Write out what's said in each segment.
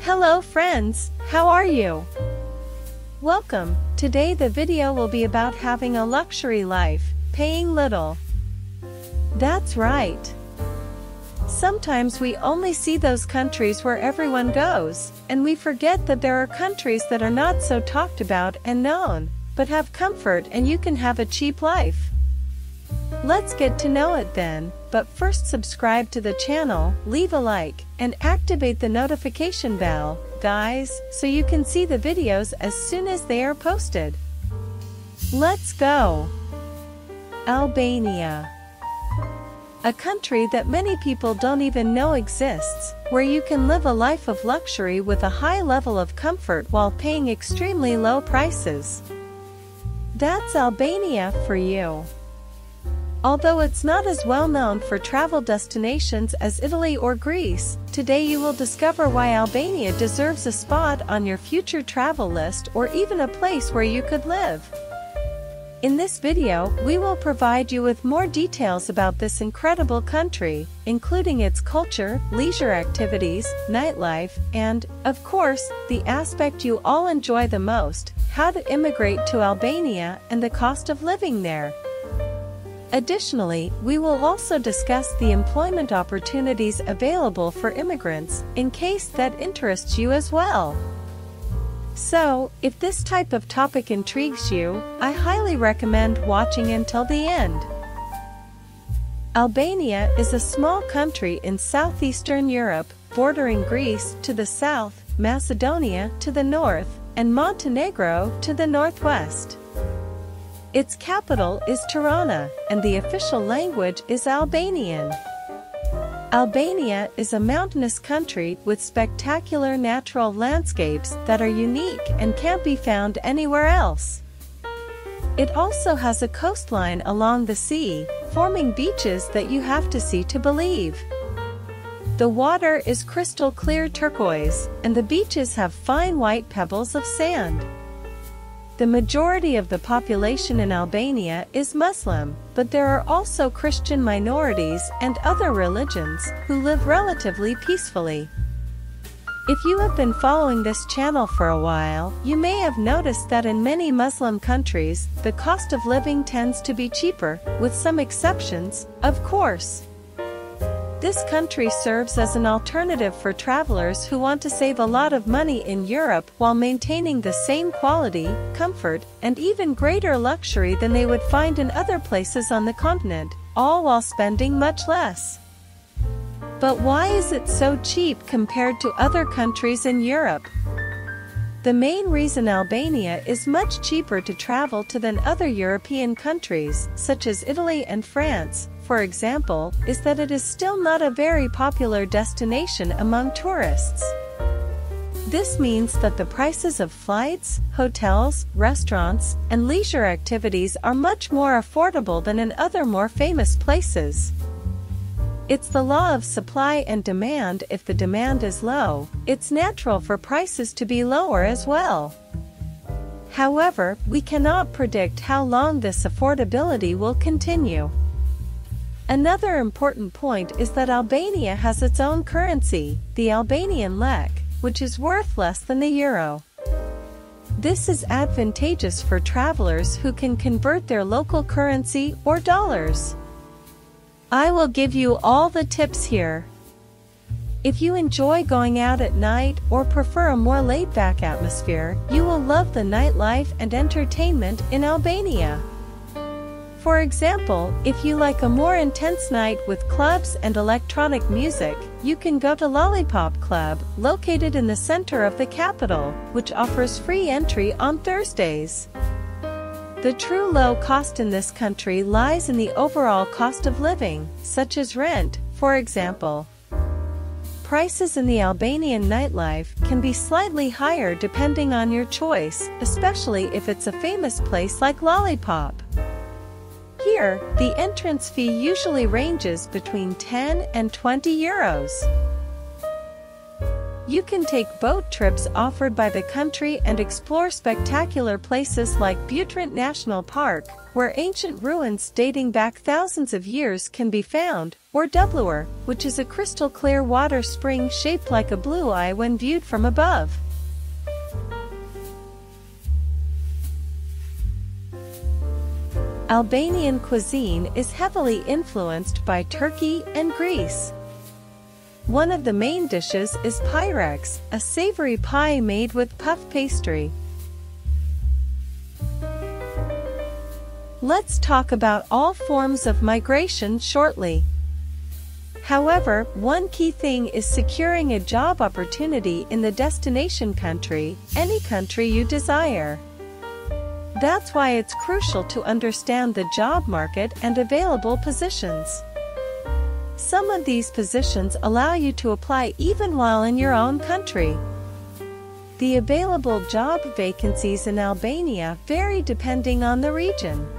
Hello friends, how are you? Welcome. Today the video will be about having a luxury life, paying little. That's right. Sometimes we only see those countries where everyone goes, and we forget that there are countries that are not so talked about and known, but have comfort and you can have a cheap life. Let's get to know it then, but first subscribe to the channel, leave a like, and activate the notification bell, guys, so you can see the videos as soon as they are posted. Let's go! Albania. A country that many people don't even know exists, where you can live a life of luxury with a high level of comfort while paying extremely low prices. That's Albania for you. Although it's not as well known for travel destinations as Italy or Greece, today you will discover why Albania deserves a spot on your future travel list or even a place where you could live. In this video, we will provide you with more details about this incredible country, including its culture, leisure activities, nightlife, and, of course, the aspect you all enjoy the most, how to immigrate to Albania and the cost of living there. Additionally, we will also discuss the employment opportunities available for immigrants, in case that interests you as well. So, if this type of topic intrigues you, I highly recommend watching until the end. Albania is a small country in southeastern Europe, bordering Greece to the south, Macedonia to the north, and Montenegro to the northwest. Its capital is Tirana, and the official language is Albanian. Albania is a mountainous country with spectacular natural landscapes that are unique and can't be found anywhere else. It also has a coastline along the sea, forming beaches that you have to see to believe. The water is crystal clear turquoise, and the beaches have fine white pebbles of sand. The majority of the population in Albania is Muslim, but there are also Christian minorities and other religions who live relatively peacefully. If you have been following this channel for a while, you may have noticed that in many Muslim countries, the cost of living tends to be cheaper, with some exceptions, of course. This country serves as an alternative for travelers who want to save a lot of money in Europe while maintaining the same quality, comfort, and even greater luxury than they would find in other places on the continent, all while spending much less. But why is it so cheap compared to other countries in Europe? The main reason Albania is much cheaper to travel to than other European countries, such as Italy and France, for example, is that it is still not a very popular destination among tourists. This means that the prices of flights, hotels, restaurants, and leisure activities are much more affordable than in other more famous places. It's the law of supply and demand. If the demand is low, it's natural for prices to be lower as well. However, we cannot predict how long this affordability will continue. Another important point is that Albania has its own currency, the Albanian lek, which is worth less than the euro. This is advantageous for travelers who can convert their local currency or dollars. I will give you all the tips here. If you enjoy going out at night or prefer a more laid-back atmosphere, you will love the nightlife and entertainment in Albania. For example, if you like a more intense night with clubs and electronic music, you can go to Lollipop Club, located in the center of the capital, which offers free entry on Thursdays. The true low cost in this country lies in the overall cost of living, such as rent, for example. Prices in the Albanian nightlife can be slightly higher depending on your choice, especially if it's a famous place like Lollipop. Here, the entrance fee usually ranges between 10 and 20 euros. You can take boat trips offered by the country and explore spectacular places like Butrint National Park, where ancient ruins dating back thousands of years can be found, or Dubluer, which is a crystal-clear water spring shaped like a blue eye when viewed from above. Albanian cuisine is heavily influenced by Turkey and Greece. One of the main dishes is pyrex, a savory pie made with puff pastry. Let's talk about all forms of migration shortly. However, one key thing is securing a job opportunity in the destination country, any country you desire. That's why it's crucial to understand the job market and available positions. Some of these positions allow you to apply even while in your own country. The available job vacancies in Albania vary depending on the region.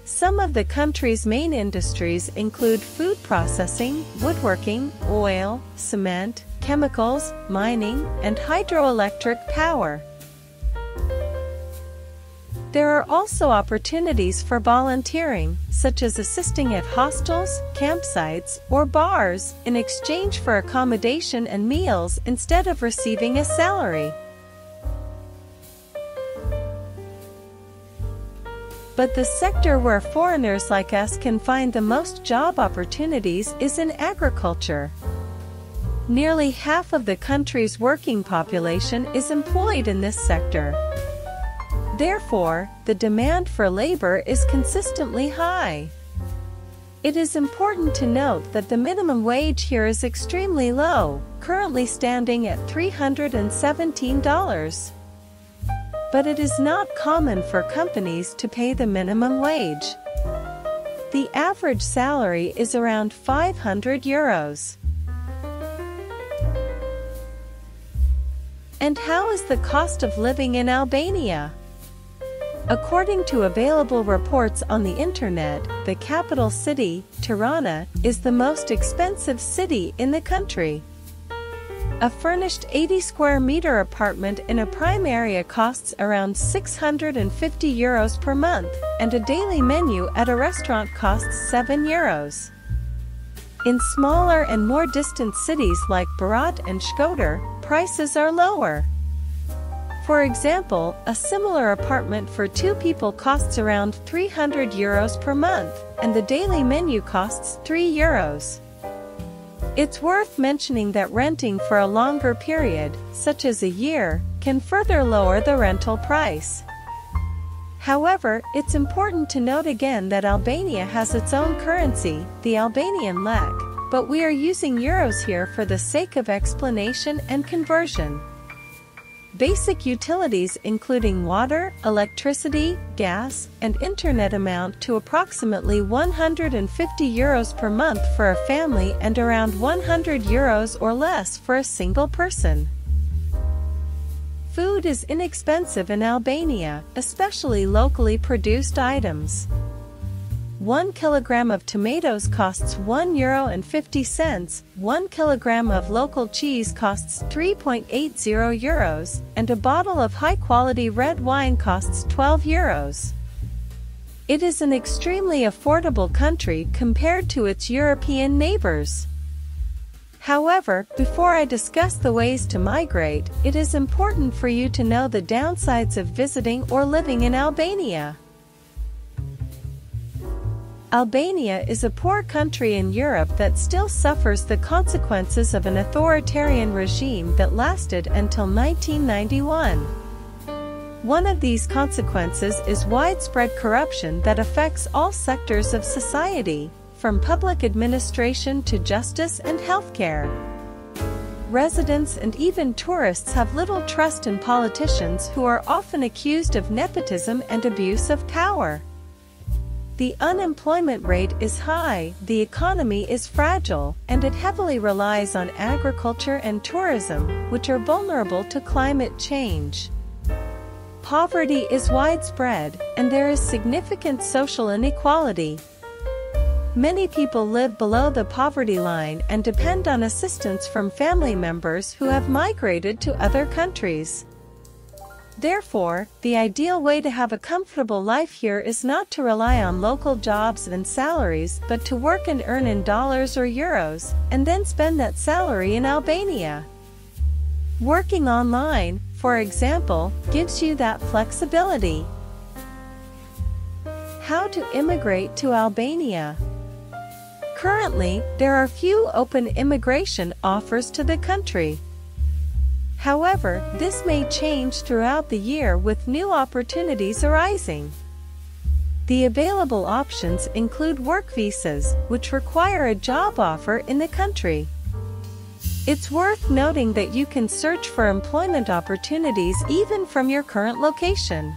Some of the country's main industries include food processing, woodworking, oil, cement, chemicals, mining, and hydroelectric power. There are also opportunities for volunteering, such as assisting at hostels, campsites, or bars, in exchange for accommodation and meals instead of receiving a salary. But the sector where foreigners like us can find the most job opportunities is in agriculture. Nearly half of the country's working population is employed in this sector. Therefore, the demand for labor is consistently high. It is important to note that the minimum wage here is extremely low, currently standing at $317. But it is not common for companies to pay the minimum wage. The average salary is around €500. And how is the cost of living in Albania? According to available reports on the internet, the capital city, Tirana, is the most expensive city in the country. A furnished 80 square meter apartment in a prime area costs around €650 per month, and a daily menu at a restaurant costs €7. In smaller and more distant cities like Berat and Shkodër, prices are lower. For example, a similar apartment for 2 people costs around €300 per month, and the daily menu costs €3. It's worth mentioning that renting for a longer period, such as a year, can further lower the rental price. However, it's important to note again that Albania has its own currency, the Albanian lek, but we are using euros here for the sake of explanation and conversion. Basic utilities including water, electricity, gas, and internet amount to approximately €150 per month for a family and around €100 or less for a single person. Food is inexpensive in Albania, especially locally produced items. 1 kilogram of tomatoes costs €1.50, 1 kilogram of local cheese costs €3.80, and a bottle of high-quality red wine costs €12. It is an extremely affordable country compared to its European neighbors. However, before I discuss the ways to migrate, it is important for you to know the downsides of visiting or living in Albania. Albania is a poor country in Europe that still suffers the consequences of an authoritarian regime that lasted until 1991. One of these consequences is widespread corruption that affects all sectors of society, from public administration to justice and healthcare. Residents and even tourists have little trust in politicians who are often accused of nepotism and abuse of power. The unemployment rate is high, the economy is fragile, and it heavily relies on agriculture and tourism, which are vulnerable to climate change. Poverty is widespread, and there is significant social inequality. Many people live below the poverty line and depend on assistance from family members who have migrated to other countries. Therefore, the ideal way to have a comfortable life here is not to rely on local jobs and salaries but to work and earn in dollars or euros, and then spend that salary in Albania. Working online, for example, gives you that flexibility. How to immigrate to Albania? Currently, there are few open immigration offers to the country. However, this may change throughout the year with new opportunities arising. The available options include work visas, which require a job offer in the country. It's worth noting that you can search for employment opportunities even from your current location.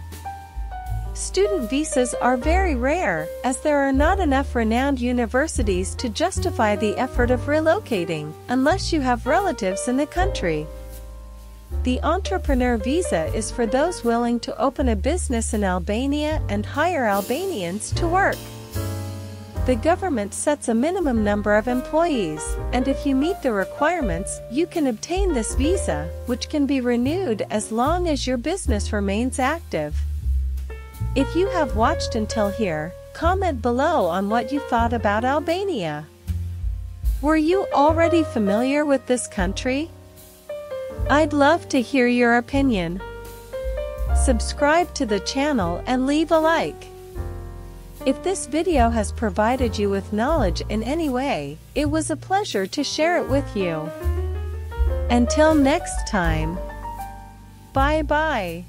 Student visas are very rare, as there are not enough renowned universities to justify the effort of relocating, unless you have relatives in the country. The entrepreneur visa is for those willing to open a business in Albania and hire Albanians to work. The government sets a minimum number of employees, and if you meet the requirements, you can obtain this visa, which can be renewed as long as your business remains active. If you have watched until here, comment below on what you thought about Albania. Were you already familiar with this country? I'd love to hear your opinion. Subscribe to the channel and leave a like. If this video has provided you with knowledge in any way, it was a pleasure to share it with you. Until next time. Bye-bye.